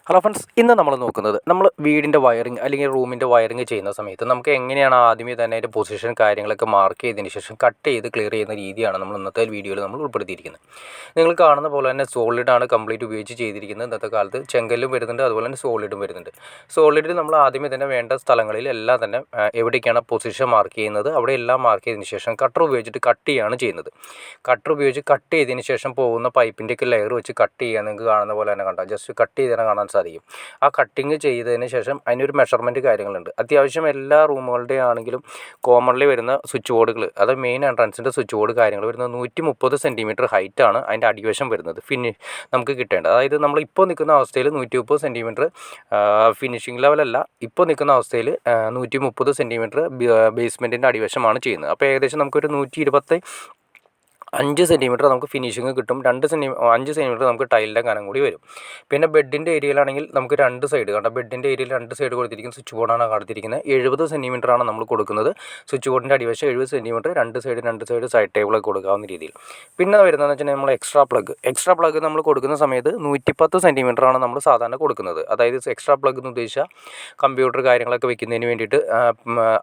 Hello friends, ഇന്ന് നമ്മൾ നോക്കുന്നത് നമ്മൾ വീടിൻ്റെ വയറിങ് അല്ലെങ്കിൽ റൂമിൻ്റെ വയറിങ് ചെയ്യുന്ന സമയത്ത് നമുക്ക് എങ്ങനെയാണ് ആദ്യമേ തന്നെ അതിൻ്റെ പൊസിഷൻ കാര്യങ്ങളൊക്കെ മാർക്ക് ചെയ്തതിന് ശേഷം കട്ട് ചെയ്ത് ക്ലിയർ ചെയ്യുന്ന രീതിയാണ് നമ്മൾ ഇന്നത്തെ വീഡിയോയിൽ നമ്മൾ ഉൾപ്പെടുത്തിയിരിക്കുന്നത്. നിങ്ങൾ കാണുന്ന പോലെ തന്നെ സോളിഡാണ് കംപ്ലീറ്റ് ഉപയോഗിച്ച് ചെയ്തിരിക്കുന്നത്. ഇന്നത്തെ കാലത്ത് ചെങ്കല്ലും വരുന്നുണ്ട്, അതുപോലെ തന്നെ സോളിഡും വരുന്നുണ്ട്. സോളിഡിൽ നമ്മൾ ആദ്യമേ തന്നെ വേണ്ട സ്ഥലങ്ങളിൽ എല്ലാം തന്നെ എവിടേക്കാണ് പൊസിഷൻ മാർക്ക് ചെയ്യുന്നത് അവിടെ എല്ലാം മാർക്ക് ചെയ്തതിന് ശേഷം കട്ടർ ഉപയോഗിച്ചിട്ട് കട്ട് ചെയ്യുകയാണ് ചെയ്യുന്നത്. കട്ടർ ഉപയോഗിച്ച് കട്ട് ചെയ്തതിന് ശേഷം പോകുന്ന പൈപ്പിൻ്റെയൊക്കെ ലെയർ വെച്ച് കട്ട് ചെയ്യുക. നിങ്ങൾക്ക് കാണുന്ന പോലെ തന്നെ കണ്ടാൽ ജസ്റ്റ് കട്ട് ചെയ്ത് തന്നെ കാണാൻ സാധിക്കും. ആ കട്ടിങ് ചെയ്തതിന് ശേഷം അതിനൊരു മെഷർമെൻറ്റ് കാര്യങ്ങളുണ്ട്. അത്യാവശ്യം എല്ലാ റൂമുകളുടെ ആണെങ്കിലും കോമൺലി വരുന്ന സ്വിച്ച് ബോർഡുകൾ, അത് മെയിൻ എൻട്രൻസിൻ്റെ സ്വിച്ച് ബോർഡ് കാര്യങ്ങൾ വരുന്നത് 130 സെൻറ്റിമീറ്റർ ഹൈറ്റാണ് അതിൻ്റെ അടിവശം വരുന്നത് നമുക്ക് കിട്ടേണ്ടത്. അതായത് നമ്മളിപ്പോൾ നിൽക്കുന്ന അവസ്ഥയിൽ 130 സെൻറ്റിമീറ്റർ ഫിനിഷിംഗ് ലെവലല്ല, ഇപ്പോൾ നിൽക്കുന്ന അവസ്ഥയിൽ 130 സെൻറ്റിമീറ്റർ ബേസ്മെൻറ്റിൻ്റെ അടിവശമാണ് ചെയ്യുന്നത്. അപ്പോൾ ഏകദേശം നമുക്കൊരു 5 സെൻറ്റിമീറ്റർ നമുക്ക് ഫിനിഷിങ് കിട്ടും. 5 സെൻറ്റിമീറ്റർ നമുക്ക് ടൈലിൻ്റെ കനം കൂടി വരും. പിന്നെ ബെഡിൻ്റെ ഏരിയയിലാണെങ്കിൽ നമുക്ക് 2 സൈഡ് കണ്ട ബെഡിൻ്റെ ഏരിയയിൽ 2 സൈഡ് കൊടുത്തിരിക്കുന്ന സ്വിച്ച് ബോർഡാണ് കൊടുത്തിരിക്കുന്നത്. 70 സെൻറ്റിമീറ്ററാണ് നമ്മൾ കൊടുക്കുന്നത്. സ്വിച്ച് ബോർഡിൻ്റെ അടിവശം 70 സെൻറ്റിമീറ്റർ, 2 സൈഡ് സൈഡ് ടേബിളൊക്കെ കൊടുക്കാവുന്ന രീതിയിൽ. പിന്നെ വരുന്നതെന്ന് വെച്ചിട്ടുണ്ടെങ്കിൽ നമ്മൾ എക്സ്ട്രാ പ്ലഗ് നമ്മൾ കൊടുക്കുന്ന സമയത്ത് 110 സെൻറ്റിമീറ്ററാണ് നമ്മൾ സാധാരണ കൊടുക്കുന്നത്. അതായത് എക്സ്ട്രാ പ്ലഗ് എന്ന് ഉദ്ദേശിച്ചാൽ കമ്പ്യൂട്ടർ കാര്യങ്ങളൊക്കെ വെക്കുന്നതിന് വേണ്ടിയിട്ട്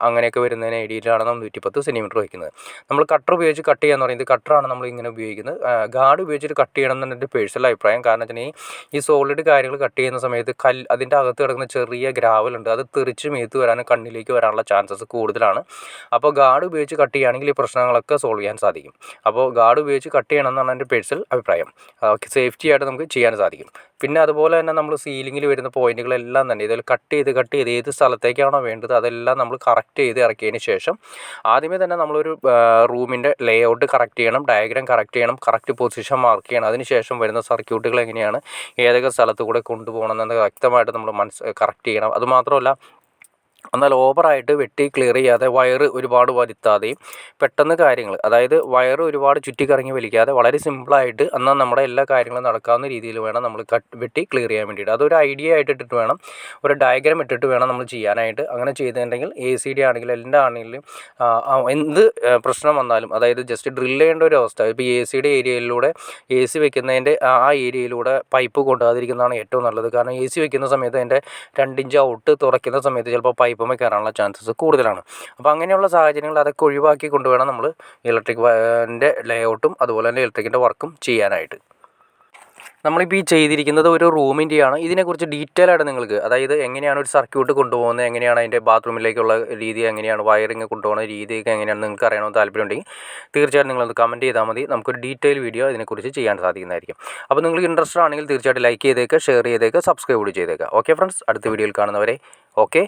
അങ്ങനെയൊക്കെ വരുന്നതിന് ഏരിയയിലാണ് നമ്മൾ 110 സെൻറ്റിമീറ്റർ വയ്ക്കുന്നത്. നമ്മൾ കട്ടർ ഉപയോഗിച്ച് കട്ട് ചെയ്യാന്ന് പറയുന്നത് കട്ടറാണ് നമ്മൾ ഇങ്ങനെ ഉപയോഗിക്കുന്നത്. ഗാർഡ് ഉപയോഗിച്ചിട്ട് കട്ട് ചെയ്യണം എന്നാണ് എൻ്റെ പേഴ്സണൽ അഭിപ്രായം. കാരണം വെച്ചിട്ടുണ്ടെങ്കിൽ ഈ സോളിഡ് കാര്യങ്ങൾ കട്ട് ചെയ്യുന്ന സമയത്ത് അതിൻ്റെ അകത്ത് കിടക്കുന്ന ചെറിയ ഗ്രാവലുണ്ട്, അത് തെറിച്ച് മേത്ത് വരാനും കണ്ണിലേക്ക് വരാനുള്ള ചാൻസസ് കൂടുതലാണ്. അപ്പോൾ ഗാർഡ് ഉപയോഗിച്ച് കട്ട് ചെയ്യുകയാണെങ്കിൽ ഈ പ്രശ്നങ്ങളൊക്കെ സോൾവ് ചെയ്യാൻ സാധിക്കും. അപ്പോൾ ഗാർഡ് ഉപയോഗിച്ച് കട്ട് ചെയ്യണം എന്നാണ് എൻ്റെ പേഴ്സണൽ അഭിപ്രായം. സേഫ്റ്റി ആയിട്ട് നമുക്ക് ചെയ്യാൻ സാധിക്കും. പിന്നെ അതുപോലെ തന്നെ നമ്മൾ സീലിങ്ങിൽ വരുന്ന പോയിന്റുകളെല്ലാം തന്നെ ഇതിൽ കട്ട് ചെയ്ത് ഏത് സ്ഥലത്തേക്കാണോ വേണ്ടത് അതെല്ലാം നമ്മൾ കറക്റ്റ് ചെയ്ത് ഇറക്കിയതിന് ശേഷം ആദ്യമേ തന്നെ നമ്മളൊരു റൂമിൻ്റെ ലേഔട്ട് കറക്റ്റ് ചെയ്യണം, ഡയഗ്രാം കറക്റ്റ് ചെയ്യണം, കറക്റ്റ് പൊസിഷൻ മാർക്ക് ചെയ്യണം. അതിനുശേഷം വരുന്ന സർക്യൂട്ടുകൾ എങ്ങനെയാണ് ഏതൊക്കെ സ്ഥലത്ത് കൂടെ കൊണ്ടുപോകണം എന്നത് വ്യക്തമായിട്ട് നമ്മൾ കറക്റ്റ് ചെയ്യണം. അതുമാത്രമല്ല, എന്നാൽ ഓവറായിട്ട് വെട്ടി ക്ലിയർ ചെയ്യാതെ വയറ് ഒരുപാട് വരുത്താതെയും പെട്ടെന്ന് കാര്യങ്ങൾ, അതായത് വയറ് ഒരുപാട് ചുറ്റിക്കറങ്ങി വലിക്കാതെ വളരെ സിമ്പിളായിട്ട് എന്നാൽ നമ്മുടെ എല്ലാ കാര്യങ്ങളും നടക്കാവുന്ന രീതിയിൽ വേണം നമ്മൾ വെട്ടി ക്ലിയർ ചെയ്യാൻ വേണ്ടിയിട്ട്. അതൊരു ഐഡിയ ആയിട്ട് ഇട്ടിട്ട് വേണം, ഒരു ഡയഗ്രാം ഇട്ടിട്ട് വേണം നമ്മൾ ചെയ്യാനായിട്ട്. അങ്ങനെ ചെയ്തിട്ടുണ്ടെങ്കിൽ ACD ആണെങ്കിലും എന്താണെങ്കിലും എന്ത് പ്രശ്നം വന്നാലും, അതായത് ജസ്റ്റ് ഡ്രിൽ ചെയ്യേണ്ട ഒരു അവസ്ഥ, ഇപ്പോൾ ACD ഏരിയയിലൂടെ AC വെക്കുന്നതിൻ്റെ ആ ഏരിയയിലൂടെ പൈപ്പ് കൊണ്ടുപോകാതിരിക്കുന്നതാണ് ഏറ്റവും നല്ലത്. കാരണം AC വെക്കുന്ന സമയത്ത് അതിൻ്റെ 2 ഇഞ്ച് ഔട്ട് തുറക്കുന്ന സമയത്ത് ചിലപ്പോൾ പൈപ്പുമേ കയറാനുള്ള ചാൻസസ് കൂടുതലാണ്. അപ്പോൾ അങ്ങനെയുള്ള സാഹചര്യങ്ങൾ അതൊക്കെ ഒഴിവാക്കി കൊണ്ടുവേണം നമ്മൾ ഇലക്ട്രിക്കിൻ്റെ ലേഔട്ടും അതുപോലെ തന്നെ ഇലക്ട്രിക്കിൻ്റെ വർക്കും ചെയ്യാനായിട്ട്. നമ്മളിപ്പോൾ ഈ ചെയ്തിരിക്കുന്നത് ഒരു റൂമിൻ്റെയാണ്. ഇതിനെക്കുറിച്ച് ഡീറ്റെയിൽ ആയിട്ട് നിങ്ങൾക്ക്, അതായത് എങ്ങനെയാണ് ഒരു സർക്യൂട്ട് കൊണ്ടുപോകുന്നത്, എങ്ങനെയാണ് അതിൻ്റെ ബാത്റൂമിലേക്കുള്ള രീതി, എങ്ങനെയാണ് വയറിങ് കൊണ്ടുപോകുന്ന രീതിയൊക്കെ എങ്ങനെയാണെന്ന് നിങ്ങൾക്ക് അറിയണമെന്ന് താല്പര്യമുണ്ടെങ്കിൽ തീർച്ചയായിട്ടും നിങ്ങളത് കമൻറ്റ് ചെയ്താൽ മതി. നമുക്കൊരു ഡീറ്റെയിൽ വീഡിയോ ഇതിനെക്കുറിച്ച് ചെയ്യാൻ സാധിക്കുന്നതായിരിക്കും. അപ്പോൾ നിങ്ങൾക്ക് ഇൻട്രസ്റ്റ് ആണെങ്കിൽ തീർച്ചയായിട്ടും ലൈക്ക് ചെയ്തേക്കുക, ഷെയർ ചെയ്തേക്കുക, സബ്സ്ക്രൈബ് കൂടി ചെയ്തേക്കുക. ഓക്കെ ഫ്രണ്ട്സ്, അടുത്ത വീഡിയോയിൽ കാണുന്നവരെ ഓക്കെ.